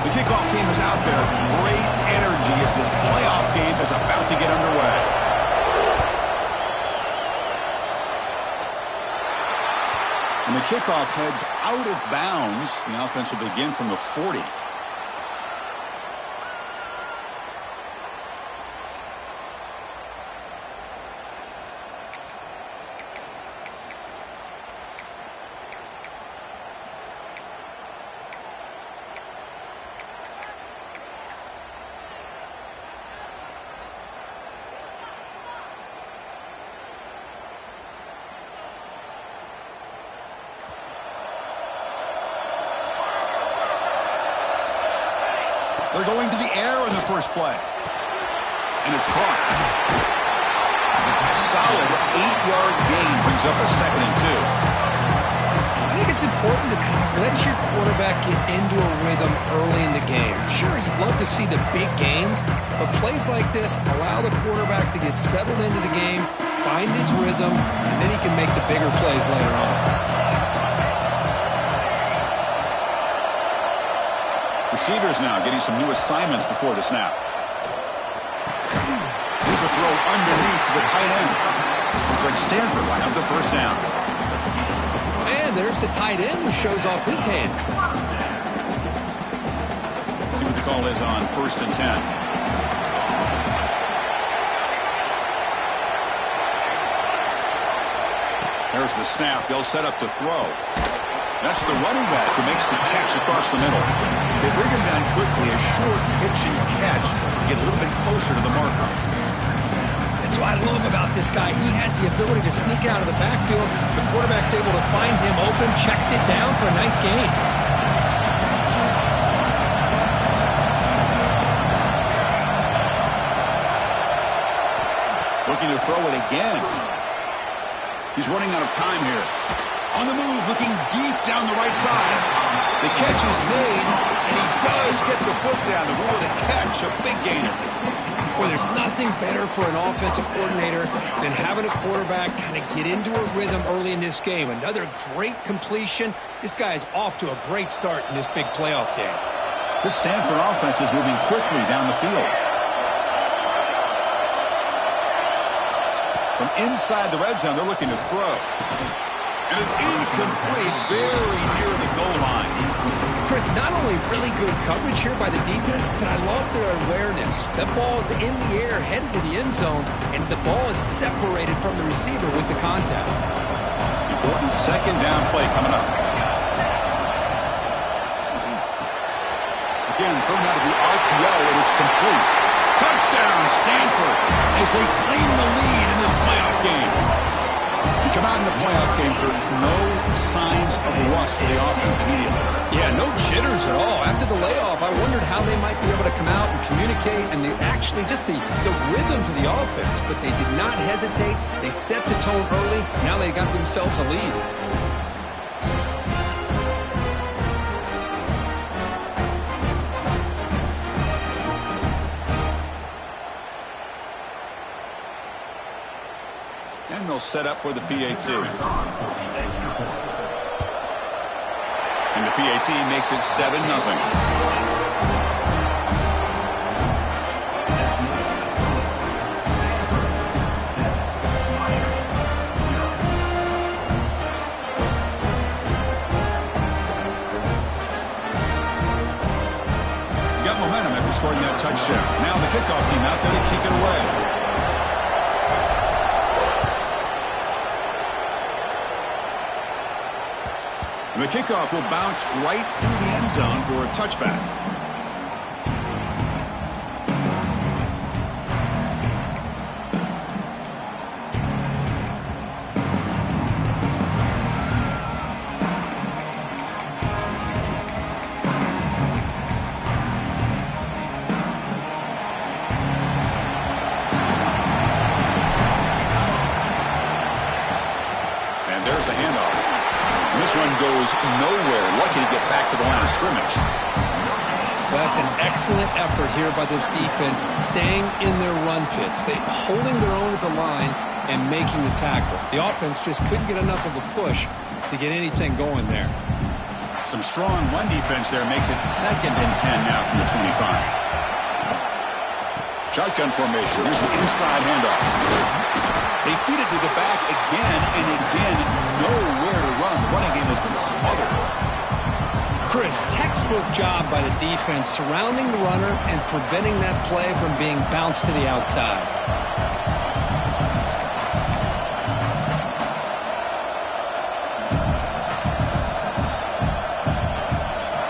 The kickoff team is out there. Great energy as this playoff game is about to get underway. And the kickoff heads out of bounds. The offense will begin from the 40. They're going to the air in the first play. And it's caught. Solid 8-yard gain brings up a 2nd and 2. I think it's important to kind of let your quarterback get into a rhythm early in the game. Sure, you'd love to see the big gains, but plays like this allow the quarterback to get settled into the game, find his rhythm, and then he can make the bigger plays later on. Receivers now getting some new assignments before the snap. Here's a throw underneath to the tight end. Looks like Stanford will have the first down. And there's the tight end who shows off his hands. See what the call is on 1st and 10. There's the snap. They'll set up to throw. That's the running back who makes the catch across the middle. They bring him down quickly, a short pitch and catch, get a little bit closer to the marker. That's what I love about this guy. He has the ability to sneak out of the backfield. The quarterback's able to find him open, checks it down for a nice gain. Looking to throw it again. He's running out of time here. On the move, looking deep down the right side. The catch is made, and he does get the foot down to rule the catch, a big gainer. Boy, there's nothing better for an offensive coordinator than having a quarterback kind of get into a rhythm early in this game. Another great completion. This guy is off to a great start in this big playoff game. This Stanford offense is moving quickly down the field. From inside the red zone, they're looking to throw. And it's incomplete, very near the goal line. Chris, not only really good coverage here by the defense, but I love their awareness. That ball is in the air, headed to the end zone, and the ball is separated from the receiver with the contact. Important 2nd down play coming up. Again, thrown out of the RPO, and it's complete. Touchdown, Stanford, as they claim the lead in this playoff game. You come out in the playoff game for no signs of rust for the offense immediately. Yeah, no jitters at all. After the layoff, I wondered how they might be able to come out and communicate and actually just the rhythm to the offense. But they did not hesitate. They set the tone early. Now they got themselves a lead. And they'll set up for the PAT. And the PAT makes it 7-0. Got momentum after scoring that touchdown. Now the kickoff team out there to kick it away. The kickoff will bounce right through the end zone for a touchback. And there's the handoff. This one goes nowhere. Lucky to get back to the line of scrimmage. That's an excellent effort here by this defense, staying in their run fits. They're holding their own at the line and making the tackle. The offense just couldn't get enough of a push to get anything going there. Some strong run defense there makes it 2nd and 10 now from the 25. Shotgun formation. Here's the inside handoff. They feed it to the back again and again. Nowhere to run. The running game has been smothered. Chris, textbook job by the defense surrounding the runner and preventing that play from being bounced to the outside.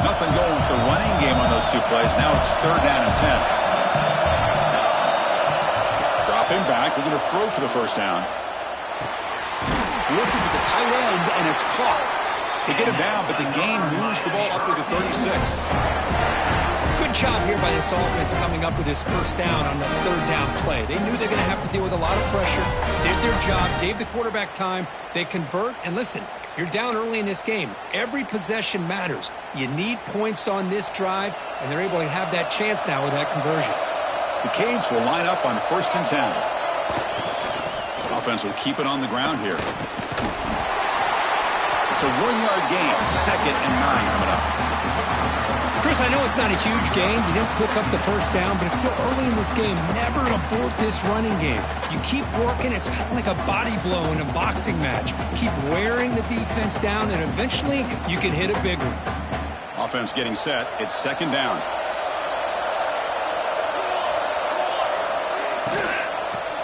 Nothing going with the running game on those 2 plays. Now it's 3rd down and 10. Dropping back. They're going to throw for the 1st down. Looking for the tight end, and it's caught. They get him down, but the gain moves the ball up to the 36. Good job here by this offense coming up with his 1st down on the 3rd down play. They knew they're going to have to deal with a lot of pressure, did their job, gave the quarterback time. They convert, and listen, you're down early in this game. Every possession matters. You need points on this drive, and they're able to have that chance now with that conversion. The Canes will line up on 1st and 10. Offense will keep it on the ground here. It's a 1-yard gain, 2nd and 9 coming up. Chris, I know it's not a huge gain. You didn't pick up the 1st down, but it's still early in this game. Never abort this running game. You keep working. It's kind of like a body blow in a boxing match. Keep wearing the defense down, and eventually you can hit a big one. Offense getting set. It's 2nd down.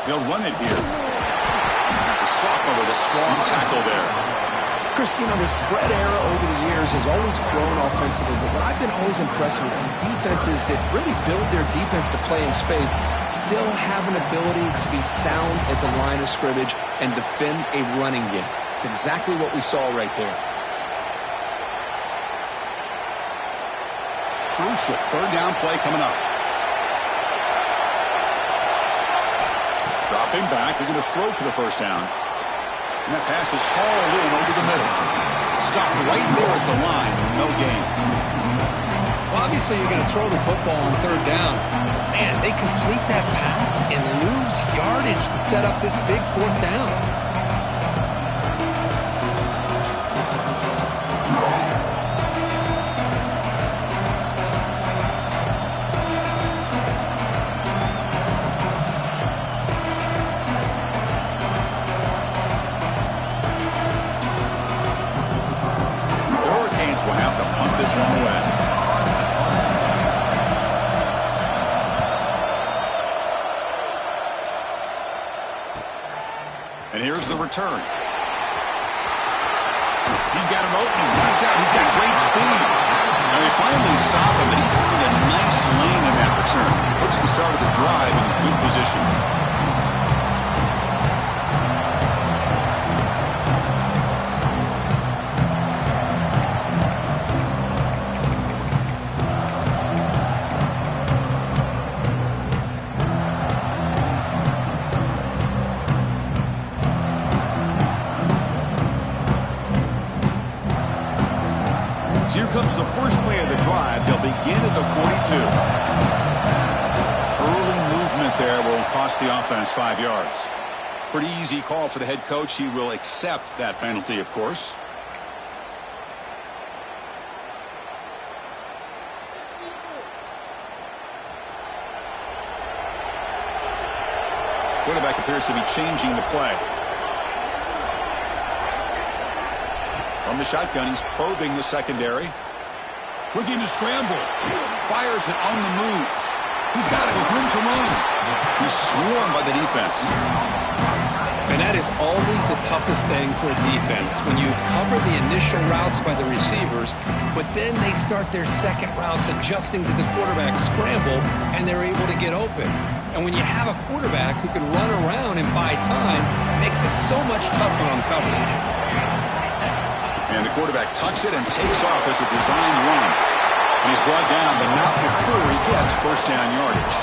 They'll run it here. The sophomore with a strong tackle there. Chris, you know, the spread era over the years has always grown offensively, but what I've been always impressed with defenses that really build their defense to play in space still have an ability to be sound at the line of scrimmage and defend a running game. It's exactly what we saw right there. Crucial 3rd down play coming up. Dropping back. They're going to throw for the 1st down. And that pass is hauled in over the middle. Stopped right there at the line. No gain. Well, obviously you're going to throw the football on 3rd down. Man, they complete that pass and lose yardage to set up this big 4th down. And here's the return. He's got him open. Watch out. He's got great speed. Now they finally stop him, but he found a nice lane in that return. Puts the start of the drive in good position. Here comes the first play of the drive. They'll begin at the 42. Early movement there will cost the offense 5 yards. Pretty easy call for the head coach. He will accept that penalty, of course. Quarterback appears to be changing the play. From the shotgun, he's probing the secondary. Looking to scramble. Fires it on the move. He's got it with room to run. He's swarmed by the defense. And that is always the toughest thing for a defense, when you cover the initial routes by the receivers, but then they start their second routes adjusting to the quarterback's scramble, and they're able to get open. And when you have a quarterback who can run around and buy time, it makes it so much tougher on coverage. And the quarterback tucks it and takes off as a designed run. And he's brought down, but not before he gets 1st down yardage.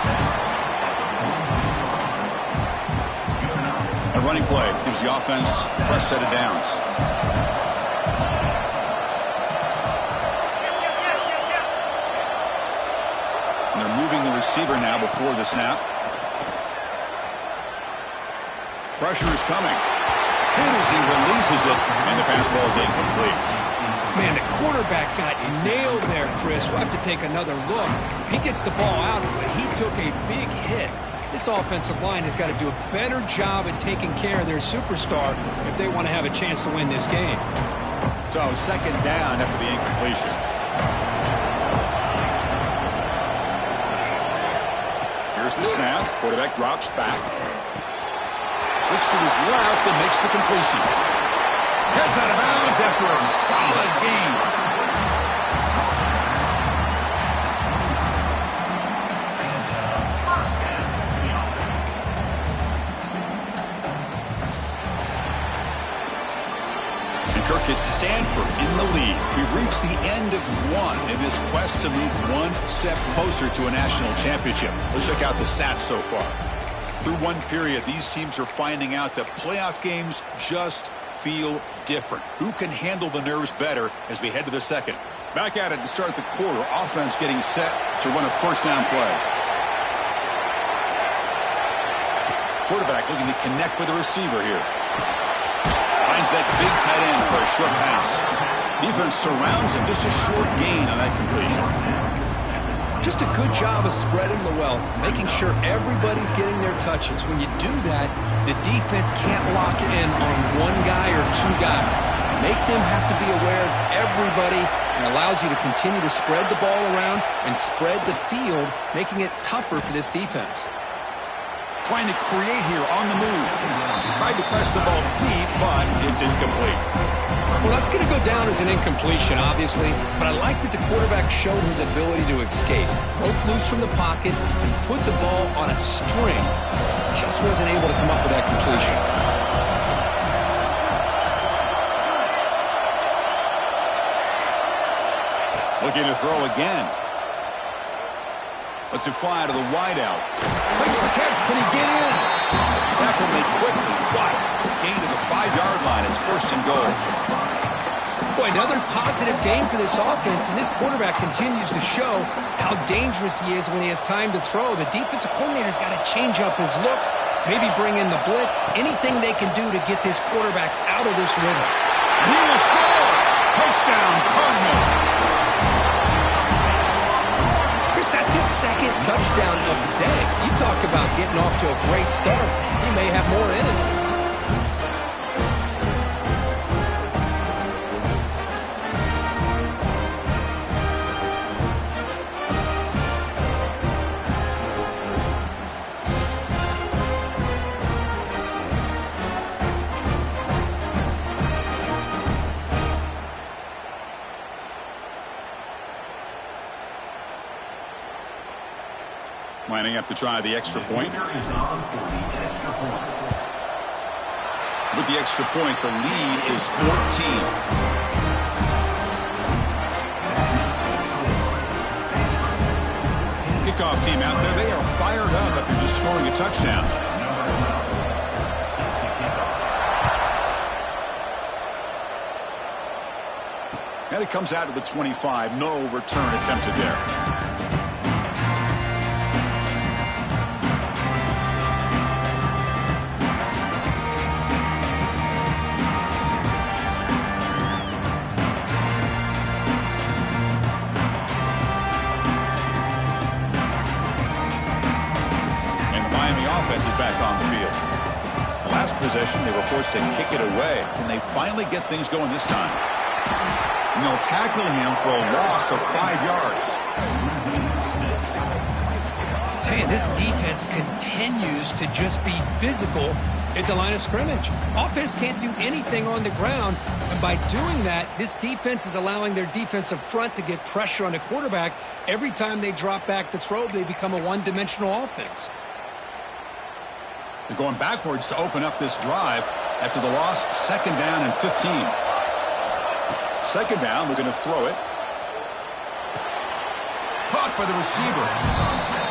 A running play gives the offense a fresh set of downs. And they're moving the receiver now before the snap. Pressure is coming. Hit as he releases it, and the pass ball is incomplete. Man, the quarterback got nailed there, Chris. We'll have to take another look. He gets the ball out, but he took a big hit. This offensive line has got to do a better job at taking care of their superstar if they want to have a chance to win this game. So, second down after the incompletion. Here's the snap. Quarterback drops back. Looks to his left and makes the completion. Heads out of bounds after a solid game. Kirk, it's Stanford in the lead. We've reached the end of one in this quest to move one step closer to a national championship. Let's check out the stats so far. Through one period, these teams are finding out that playoff games just feel different. Who can handle the nerves better as we head to the second? Back at it to start the quarter. Offense getting set to run a first down play. Quarterback looking to connect with the receiver here. Finds that big tight end for a short pass. Defense surrounds him. Just a short gain on that completion. Just a good job of spreading the wealth, making sure everybody's getting their touches. When you do that, the defense can't lock in on one guy or two guys. Make them have to be aware of everybody, and allows you to continue to spread the ball around and spread the field, making it tougher for this defense. Trying to create here on the move. Tried to press the ball deep, but it's incomplete. Well, that's going to go down as an incompletion, obviously, but I like that the quarterback showed his ability to escape. Broke loose from the pocket and put the ball on a string. Just wasn't able to come up with that completion. Looking to throw again. Lets it fly to the wideout. Makes the catch. Can he get in? Tackle made quickly. But gain to the 5-yard line. It's first and goal. Boy, another positive game for this offense, and this quarterback continues to show how dangerous he is when he has time to throw. The defensive coordinator's got to change up his looks, maybe bring in the blitz, anything they can do to get this quarterback out of this rhythm. He will score. Touchdown, Cardinal. That's his second touchdown of the day. You talk about getting off to a great start. He may have more in him. Lining up to try the extra point. With the extra point, the lead is 14. Kickoff team out there, they are fired up after just scoring a touchdown. And it comes out to the 25. No return attempted there. Possession, they were forced to kick it away. Can they finally get things going this time? And they'll tackle him for a loss of 5 yards. Tell you, this defense continues to just be physical at the line of scrimmage. Offense can't do anything on the ground, and by doing that, this defense is allowing their defensive front to get pressure on the quarterback. Every time they drop back to throw, they become a one-dimensional offense. They're going backwards to open up this drive after the loss. Second down and 15. Second down, we're going to throw it. Caught by the receiver.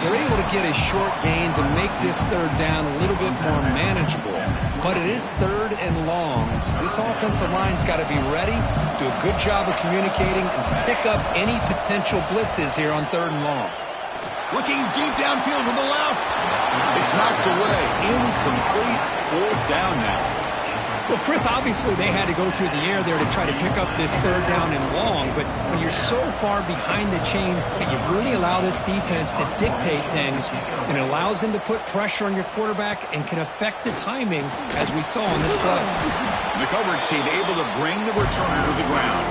They're able to get a short gain to make this third down a little bit more manageable. But it is third and long, so this offensive line's got to be ready, do a good job of communicating, and pick up any potential blitzes here on third and long. Looking deep downfield to the left. It's knocked away. Incomplete. Fourth down now. Well, Chris, obviously they had to go through the air there to try to pick up this third down and long, but when you're so far behind the chains, you really allow this defense to dictate things, and it allows them to put pressure on your quarterback and can affect the timing, as we saw in this play. The coverage team able to bring the returner to the ground.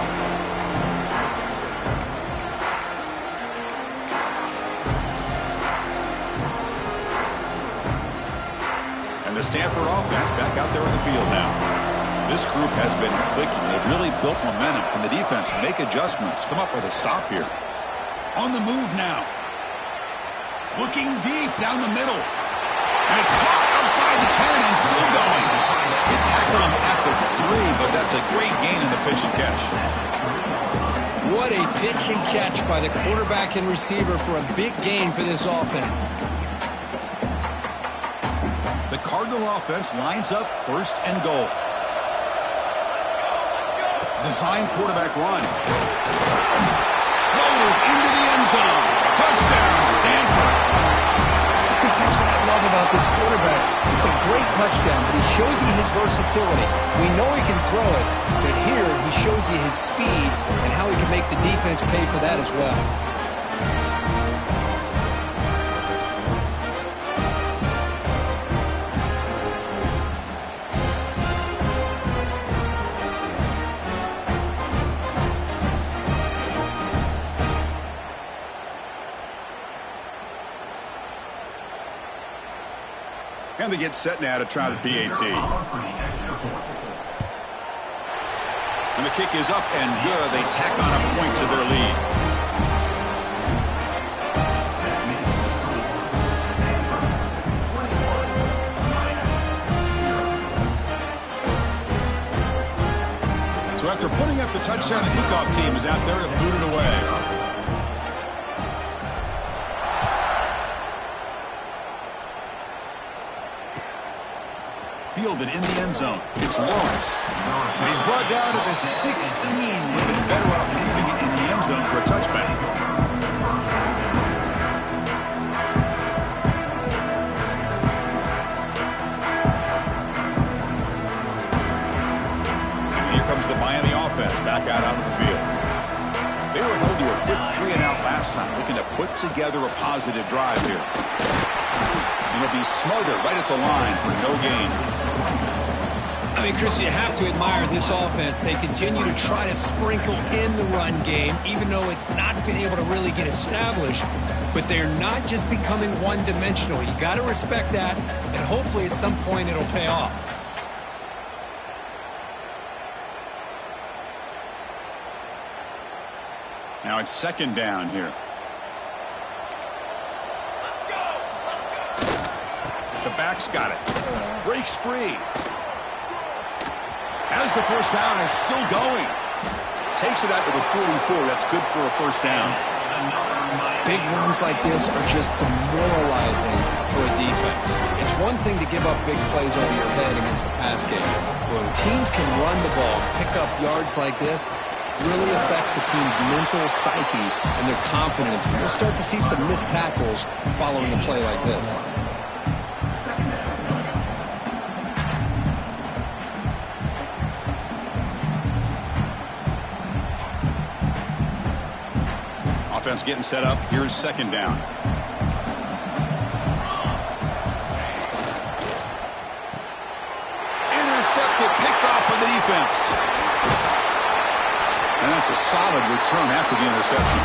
And the Stanford offense back out there in the field now. This group has been clicking. They've really built momentum. Can the defense make adjustments? Come up with a stop here. On the move now. Looking deep down the middle. And it's caught outside the 10 and still going. They tackled him at the 3, but that's a great gain in the pitch and catch. What a pitch and catch by the quarterback and receiver for a big gain for this offense. The Cardinal offense lines up first and goal. Design quarterback run. Rolls into the end zone. Touchdown, Stanford. Chris, that's what I love about this quarterback. It's a great touchdown, but he shows you his versatility. We know he can throw it, but here he shows you his speed and how he can make the defense pay for that as well. And they get set now to try the PAT. And the kick is up and good. They tack on a point to their lead. So after putting up the touchdown, the kickoff team is out there to boot it away. Fielded in the end zone. It's Lawrence. And he's brought down at the 16. Would have been better off leaving it in the end zone for a touchback. And here comes the Miami offense back out onto the field. They were held to a quick 3-and-out last time, looking to put together a positive drive here. And it'll be Smothered right at the line for no gain. I mean, Chris, you have to admire this offense. They continue to try to sprinkle in the run game, even though it's not been able to really get established. But they're not just becoming one-dimensional. You got to respect that, and hopefully at some point it'll pay off. Now it's second down here. The back's got it. Breaks free. Has the first down, is still going. Takes it out to the 44. That's good for a first down. Big runs like this are just demoralizing for a defense. It's one thing to give up big plays over your head against the pass game. When teams can run the ball, pick up yards like this, really affects the team's mental psyche and their confidence. And you'll start to see some missed tackles following a play like this. Offense getting set up. Here's second down. Intercepted, picked off by the defense. And that's a solid return after the interception.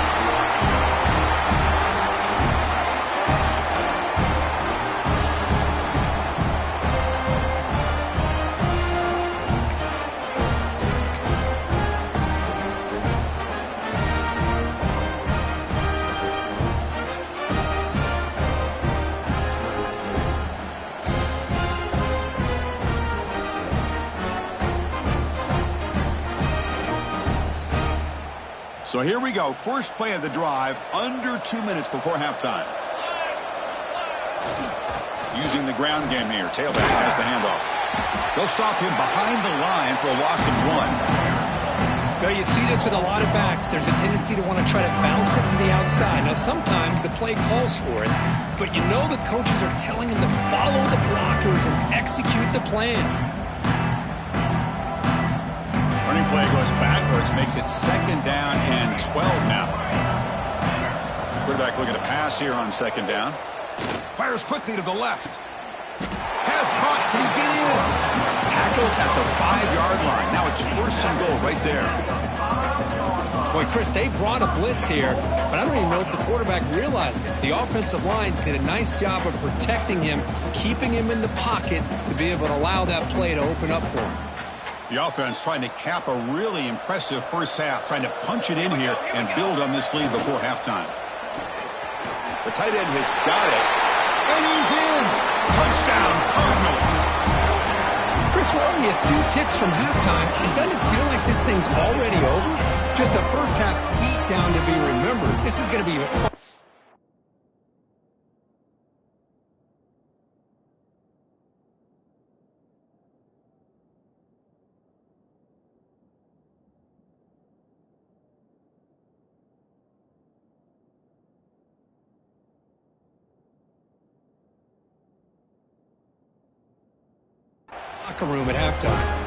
So here we go. First play of the drive, under 2 minutes before halftime. Using the ground game here. Tailback has the handoff. They'll stop him behind the line for a loss of 1. Now, you see this with a lot of backs. There's a tendency to want to try to bounce it to the outside. Now, sometimes the play calls for it, but you know the coaches are telling him to follow the blockers and execute the plan. play goes backwards, makes it 2nd down and 12 now. Quarterback looking to pass here on 2nd down. Fires quickly to the left. Pass caught. Can he get in? Tackle at the 5-yard line. Now it's 1st and goal right there. Boy, Chris, they brought a blitz here, but I don't even know if the quarterback realized it. The offensive line did a nice job of protecting him, keeping him in the pocket to be able to allow that play to open up for him. The offense trying to cap a really impressive first half, trying to punch it in here and build on this lead before halftime. The tight end has got it, and he's in. Touchdown, Cardinal. Chris, we're only a few ticks from halftime, and doesn't it feel like this thing's already over? Just a first half beat down to be remembered. This is going to be fun. Locker room at halftime.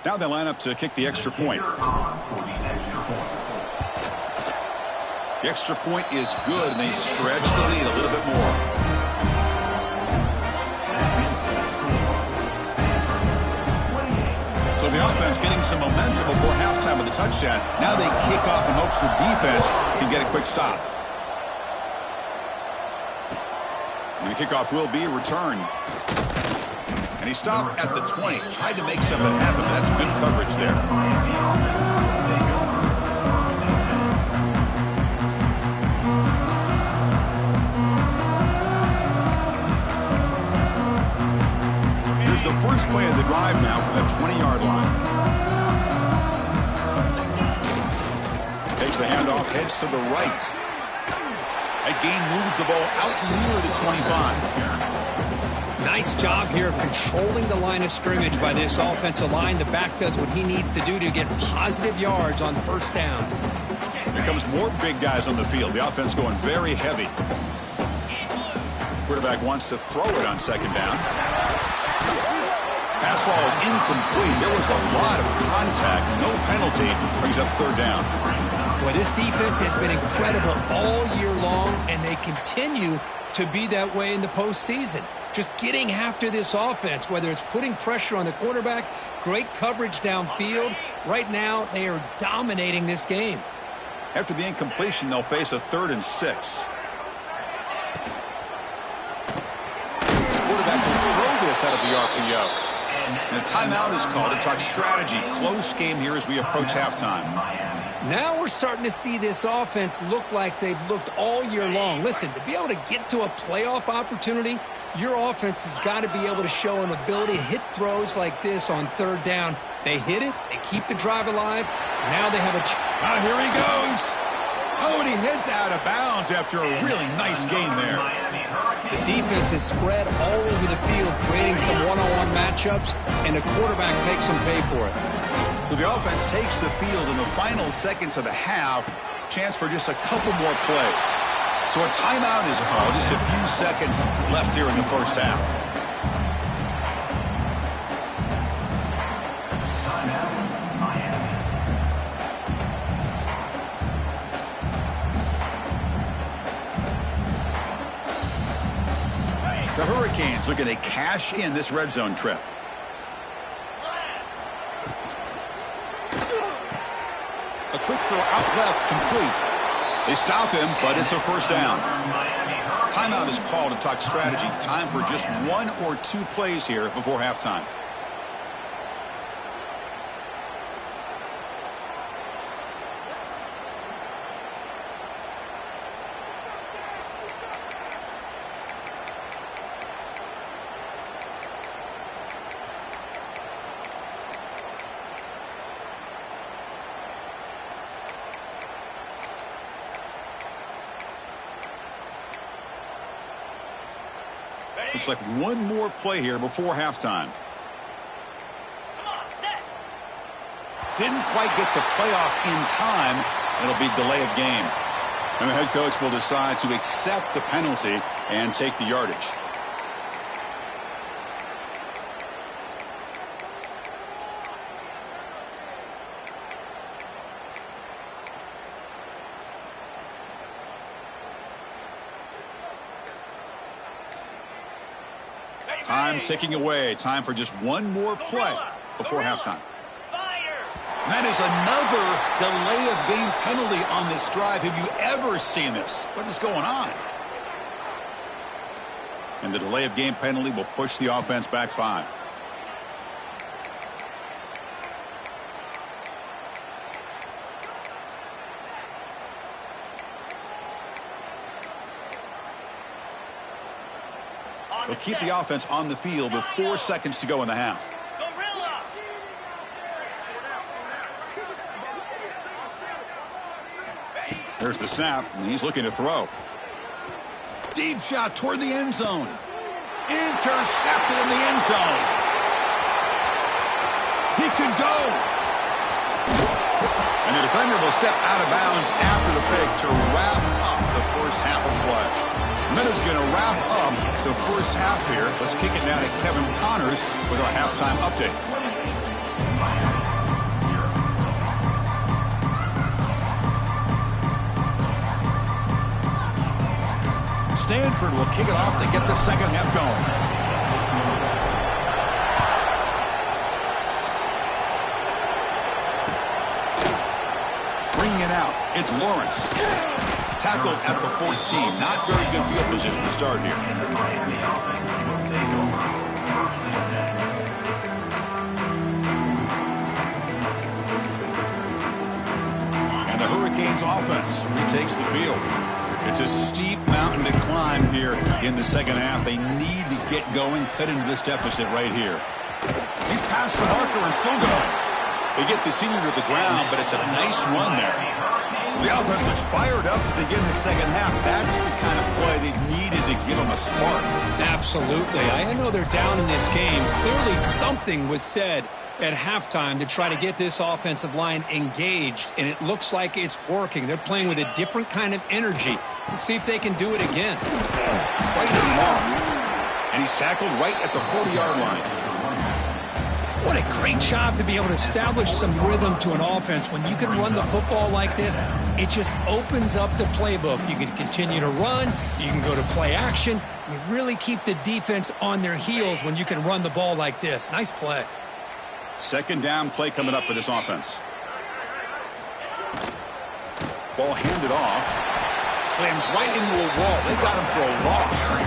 Now they line up to kick the extra point. The extra point is good, and they stretch the lead a little bit more. So the offense getting some momentum before halftime with the touchdown. Now they kick off in hopes the defense can get a quick stop. And the kickoff will be a return. And he stopped at the 20. Tried to make something happen, but that's good coverage there. Here's the first play of the drive now from that 20-yard line. Takes the handoff, heads to the right. That gain moves the ball out near the 25. Nice job here of controlling the line of scrimmage by this offensive line. The back does what he needs to do to get positive yards on 1st down. Here comes more big guys on the field. The offense going very heavy. Quarterback wants to throw it on 2nd down. Pass ball is incomplete. There was a lot of contact. No penalty. Brings up 3rd down. Boy, this defense has been incredible all year long, and they continue to be that way in the postseason. Just getting after this offense, whether it's putting pressure on the quarterback, great coverage downfield. Right now, they are dominating this game. After the incompletion, they'll face a 3rd and 6. Quarterback can throw this out of the RPO. And a timeout is called to talk strategy. Close game here as we approach halftime. Now we're starting to see this offense look like they've looked all year long. Listen, to be able to get to a playoff opportunity, your offense has got to be able to show an ability to hit throws like this on 3rd down. They hit it. They keep the drive alive. Now they have a here he goes. Oh, and he heads out of bounds after a really nice game there. The defense is spread all over the field, creating some one-on-one matchups, and the quarterback makes them pay for it. So the offense takes the field in the final seconds of the half. Chance for just a couple more plays. So a timeout is called. Just a few seconds left here in the first half. The Hurricanes looking to cash in this red zone trip. A quick throw out left, complete. They stop him, but it's a 1st down. Timeout is called to talk strategy. Time for just 1 or 2 plays here before halftime. Looks like one more play here before halftime. Didn't quite get the playoff in time. It'll be delay of game. And the head coach will decide to accept the penalty and take the yardage. Time ticking away. Time for just one more play before halftime. And that is another delay of game penalty on this drive. Have you ever seen this? What is going on? And the delay of game penalty will push the offense back 5. They'll keep the offense on the field with 4 seconds to go in the half. There's the snap, and he's looking to throw. Deep shot toward the end zone. Intercepted in the end zone. He could go. And the defender will step out of bounds after the pick to wrap up the first half of play. Minutes going to wrap up the first half here. Let's kick it down to Kevin Connors with our halftime update. Stanford will kick it off to get the second half going. Bringing it out, it's Lawrence. Tackled at the 14. Not very good field position to start here. And the Hurricanes offense retakes the field. It's a steep mountain to climb here in the second half. They need to get going, cut into this deficit right here. He's past the marker and still going. They get the senior to the ground, but it's a nice run there. The offense is fired up to begin the second half. That's the kind of play they needed to give them a spark. Absolutely. I know they're down in this game. Clearly something was said at halftime to try to get this offensive line engaged, and it looks like it's working. They're playing with a different kind of energy. Let's see if they can do it again. Fighting him off. And he's tackled right at the 40-yard line. What a great job to be able to establish some rhythm to an offense. When you can run the football like this, it just opens up the playbook. You can continue to run. You can go to play action. You really keep the defense on their heels when you can run the ball like this. Nice play. Second down play coming up for this offense. Ball handed off. Slams right into a wall. They got him for a loss.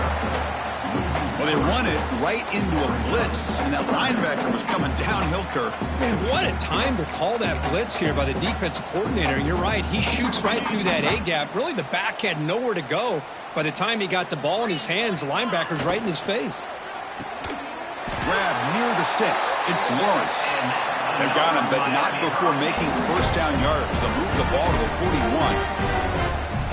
Well, they run it right into a blitz, and that linebacker was coming downhill, Kirk. Man, what a time to call that blitz here by the defensive coordinator. You're right. He shoots right through that A-gap. Really, the back had nowhere to go. By the time he got the ball in his hands, the linebacker's right in his face. Grab near the sticks. It's Lawrence. They've got him, but not before making first down yards. They'll move the ball to the 41.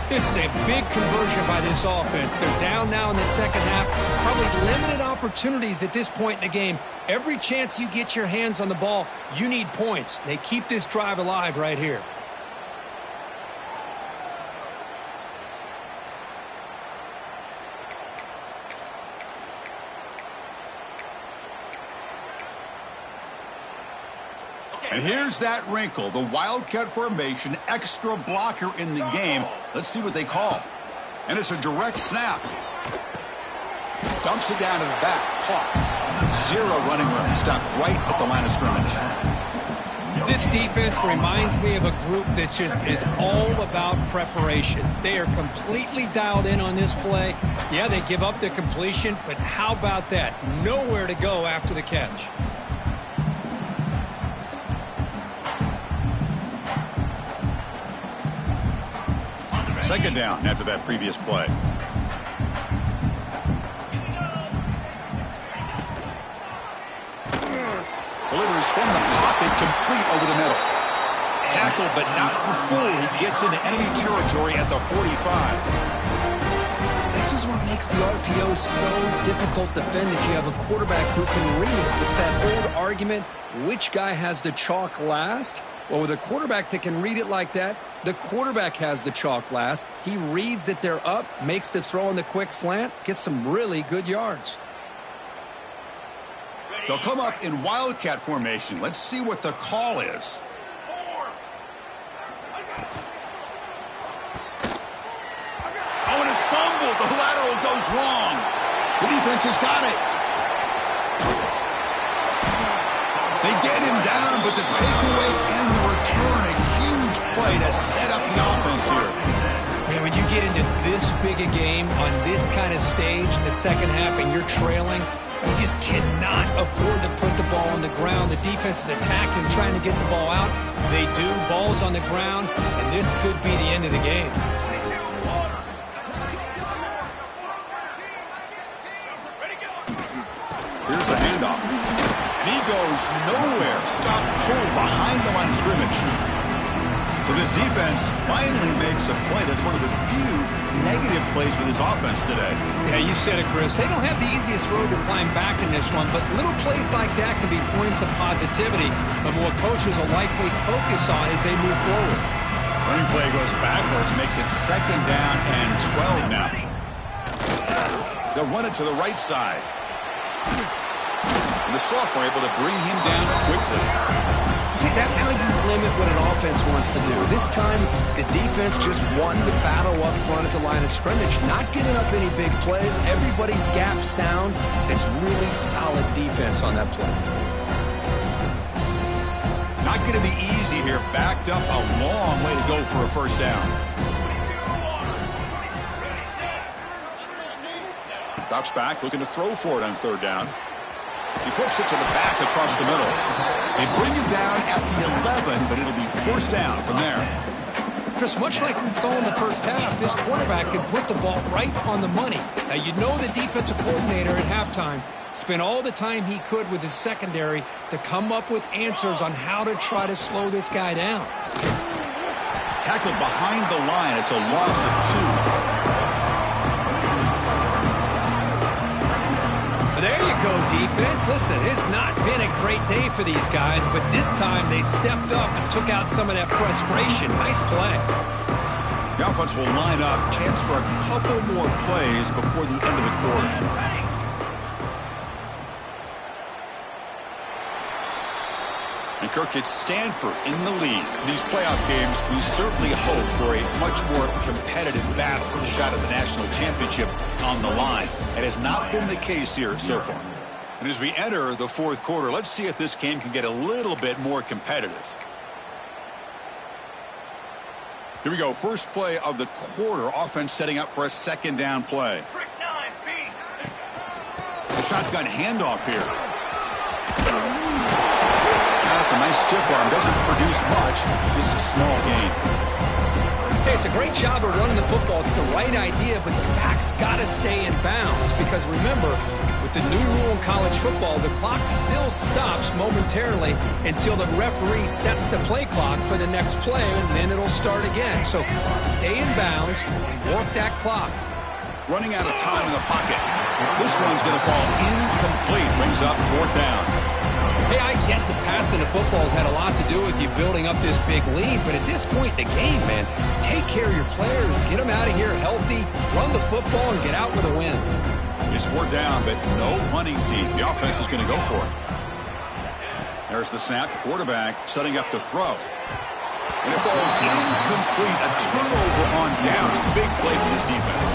This is a big conversion by this offense. They're down now in the second half. Probably limited opportunities at this point in the game. Every chance you get your hands on the ball, you need points. They keep this drive alive right here. And here's that wrinkle, the Wildcat formation, extra blocker in the game. Let's see what they call. And it's a direct snap. Dumps it down to the back. Clock. Zero running room. Stopped right at the line of scrimmage. This defense reminds me of a group that just is all about preparation. They are completely dialed in on this play. Yeah, they give up the completion, but how about that? Nowhere to go after the catch. Second down after that previous play. Delivers from the pocket, complete over the middle. Tackled, but not before he gets into enemy territory at the 45. This is is what makes the RPO so difficult to defend if you have a quarterback who can read it. It's that old argument, which guy has the chalk last? Well, with a quarterback that can read it like that, the quarterback has the chalk last. He reads that they're up, makes the throw in the quick slant, gets some really good yards. They'll come up in wildcat formation. Let's see what the call is. Oh, and it's fumbled. The lateral goes wrong. The defense has got it. They get him down, but the takeaway and the return, a huge play to set up the offense here. Man, when you get into this big a game on this kind of stage in the second half and you're trailing, you just cannot afford to put the ball on the ground. The defense is attacking, trying to get the ball out. They do. Ball's on the ground, and this could be the end of the game. Here's the handoff. And he goes nowhere. Stop pull behind the line of scrimmage. So this defense finally makes a play. That's one of the few negative plays for this offense today. Yeah, you said it, Chris. They don't have the easiest road to climb back in this one, but little plays like that can be points of positivity of what coaches will likely focus on as they move forward. Running play goes backwards, makes it 2nd down and 12 now. They'll run it to the right side. And the sophomore able to bring him down quickly. See, that's how you limit what an offense wants to do. This time, the defense just won the battle up front at the line of scrimmage, not giving up any big plays. Everybody's gap sound. It's really solid defense on that play. Not going to be easy here. Backed up a long way to go for a first down. Drops back, looking to throw for it on 3rd down. He flips it to the back across the middle. They bring it down at the 11, but it'll be 1st down from there. Chris, much like we saw in the first half, this quarterback can put the ball right on the money. Now, you know the defensive coordinator at halftime spent all the time he could with his secondary to come up with answers on how to try to slow this guy down. Tackled behind the line. It's a loss of 2. There you go, defense. Listen, it's not been a great day for these guys, but this time they stepped up and took out some of that frustration. Nice play. The offense will line up. Chance for a couple more plays before the end of the quarter. And Kirk, it's Stanford in the lead. In these playoff games, we certainly hope for a much more competitive battle with a shot at the national championship on the line. It has not been the case here so far. And as we enter the 4th quarter, let's see if this game can get a little bit more competitive. Here we go. First play of the quarter. Offense setting up for a 2nd down play. A shotgun handoff here. That's a nice stiff arm. Doesn't produce much. Just a small gain. Hey, it's a great job of running the football. It's the right idea, but the back's got to stay in bounds. Because remember, with the new rule in college football, the clock still stops momentarily until the referee sets the play clock for the next play, and then it'll start again. So stay in bounds and work that clock. Running out of time in the pocket. This one's going to fall incomplete. Brings up 4th down. Hey, I get the passing of football has had a lot to do with you building up this big lead, but at this point in the game, man, take care of your players, get them out of here healthy, run the football, and get out with a win. It's 4th down, but no punting team. The offense is going to go for it. There's the snap. Quarterback setting up the throw. And it falls incomplete. A turnover on downs. Big play for this defense.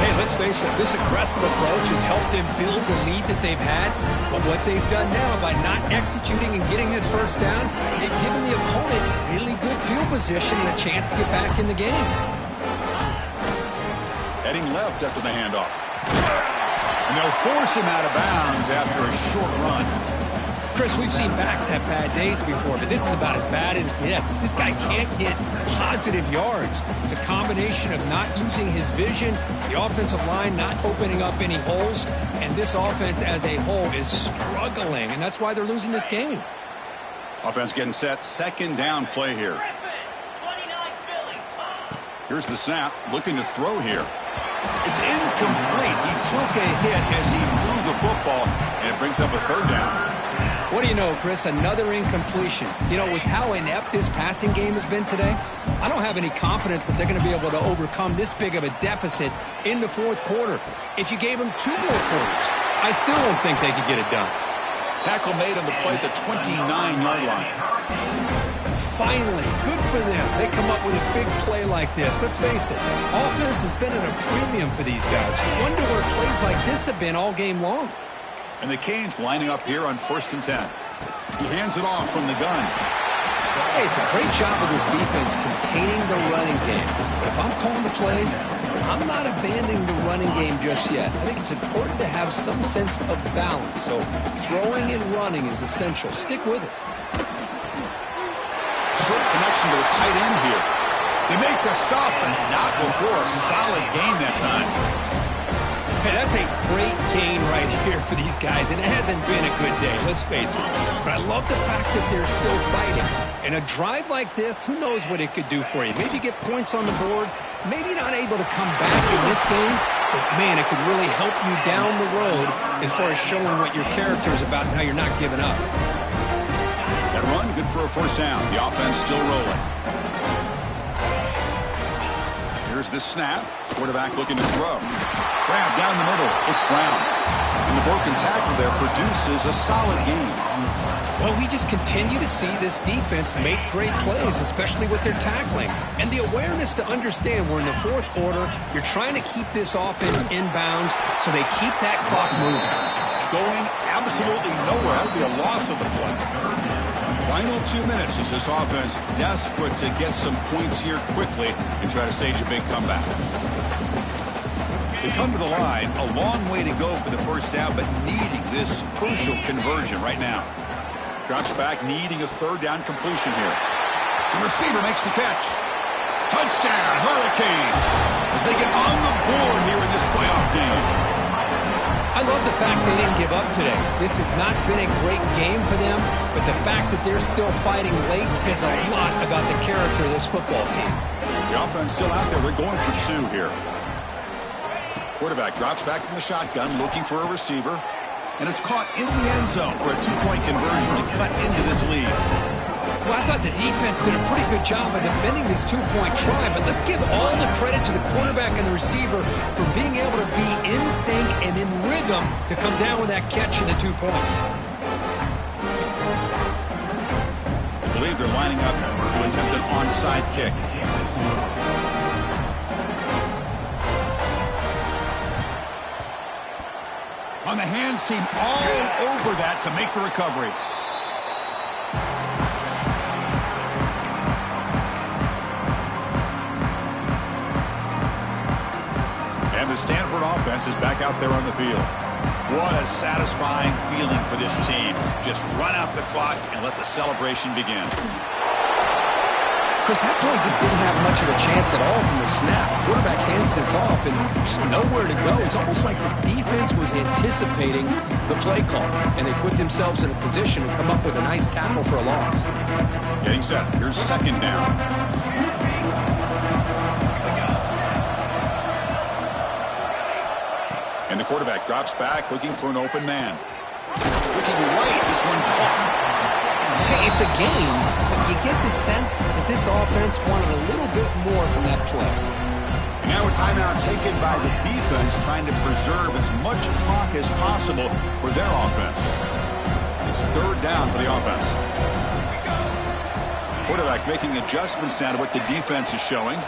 Hey, let's face it, this aggressive approach has helped them build the lead that they've had. But what they've done now by not executing and getting this first down, they've given the opponent really good field position and a chance to get back in the game. Heading left after the handoff. And they'll force him out of bounds after a short run. Chris, we've seen backs have bad days before, but this is about as bad as it gets. This guy can't get positive yards. It's a combination of not using his vision, the offensive line not opening up any holes, and this offense as a whole is struggling, and that's why they're losing this game. Offense getting set. 2nd down play here. Here's the snap. Looking to throw here. It's incomplete. He took a hit as he threw the football, and it brings up a third down. What do you know, Chris? Another incompletion. You know, with how inept this passing game has been today, I don't have any confidence that they're going to be able to overcome this big of a deficit in the fourth quarter. If you gave them 2 more quarters, I still don't think they could get it done. Tackle made on the play at the 29-yard line. Finally, good for them. They come up with a big play like this. Let's face it, offense has been at a premium for these guys. You wonder where plays like this have been all game long. And the Canes lining up here on 1st and 10. He hands it off from the gun. Hey, it's a great job of this defense containing the running game. But if I'm calling the plays, I'm not abandoning the running game just yet. I think it's important to have some sense of balance. So throwing and running is essential. Stick with it. Short connection to the tight end here. They make the stop, but not before a solid gain that time. Hey, that's a great gain right here for these guys, and it hasn't been a good day, let's face it. But I love the fact that they're still fighting. And a drive like this, who knows what it could do for you. Maybe get points on the board, maybe not able to come back in this game, but man, it could really help you down the road as far as showing what your character is about and how you're not giving up. That run, good for a first down. The offense still rolling. Here's the snap. Quarterback looking to throw. Grab down the middle. It's Brown. And the broken tackle there produces a solid gain. Well, we just continue to see this defense make great plays, especially with their tackling. And the awareness to understand we're in the fourth quarter, you're trying to keep this offense in bounds so they keep that clock moving. Going absolutely nowhere. That would be a loss of the play. Final 2 minutes as this offense desperate to get some points here quickly and try to stage a big comeback. They come to the line, a long way to go for the first down, but needing this crucial conversion right now. Drops back, needing a third down completion here. The receiver makes the catch. Touchdown, Hurricanes, as they get on the board here in this playoff game. I love the fact they didn't give up today. This has not been a great game for them, but the fact that they're still fighting late says a lot about the character of this football team. The offense still out there. They're going for 2 here. Quarterback drops back from the shotgun, looking for a receiver. And it's caught in the end zone for a 2-point conversion to cut into this lead. Well, I thought the defense did a pretty good job of defending this 2-point try, but let's give all the credit to the quarterback and the receiver for being able to be in sync and in rhythm to come down with that catch and the 2 points. I believe they're lining up to attempt an onside kick. On the hands team, all over that to make the recovery. And the Stanford offense is back out there on the field. What a satisfying feeling for this team. Just run out the clock and let the celebration begin. Chris, that play just didn't have much of a chance at all from the snap. Quarterback hands this off and there's nowhere to go. It's almost like the defense was anticipating the play call, and they put themselves in a position to come up with a nice tackle for a loss. Getting set. Here's second down. And the quarterback drops back, looking for an open man. Looking right, this one caught. Hey, it's a game, but you get the sense that this offense wanted a little bit more from that play. Now a timeout taken by the defense, trying to preserve as much clock as possible for their offense. It's third down for the offense. Quarterback making adjustments now to what the defense is showing.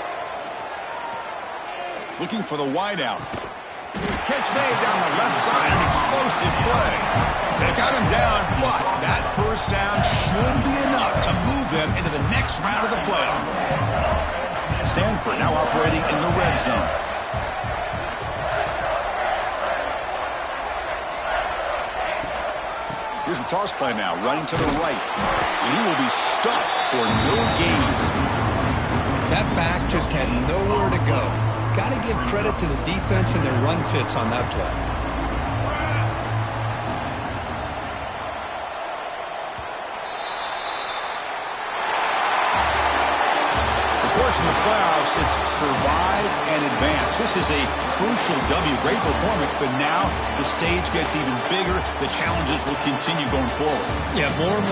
Looking for the wideout. Catch made down the left side, an explosive play. They got him down, but that first down should be enough to move them into the next round of the playoff. Stanford now operating in the red zone. Here's the toss play now, running to the right. And he will be stuffed for no gain. That back just had nowhere to go. Got to give credit to the defense and their run fits on that play. The course, in the playoffs, it's survive and advance. This is a crucial W. Great performance, but now the stage gets even bigger. The challenges will continue going forward. Yeah, more and more.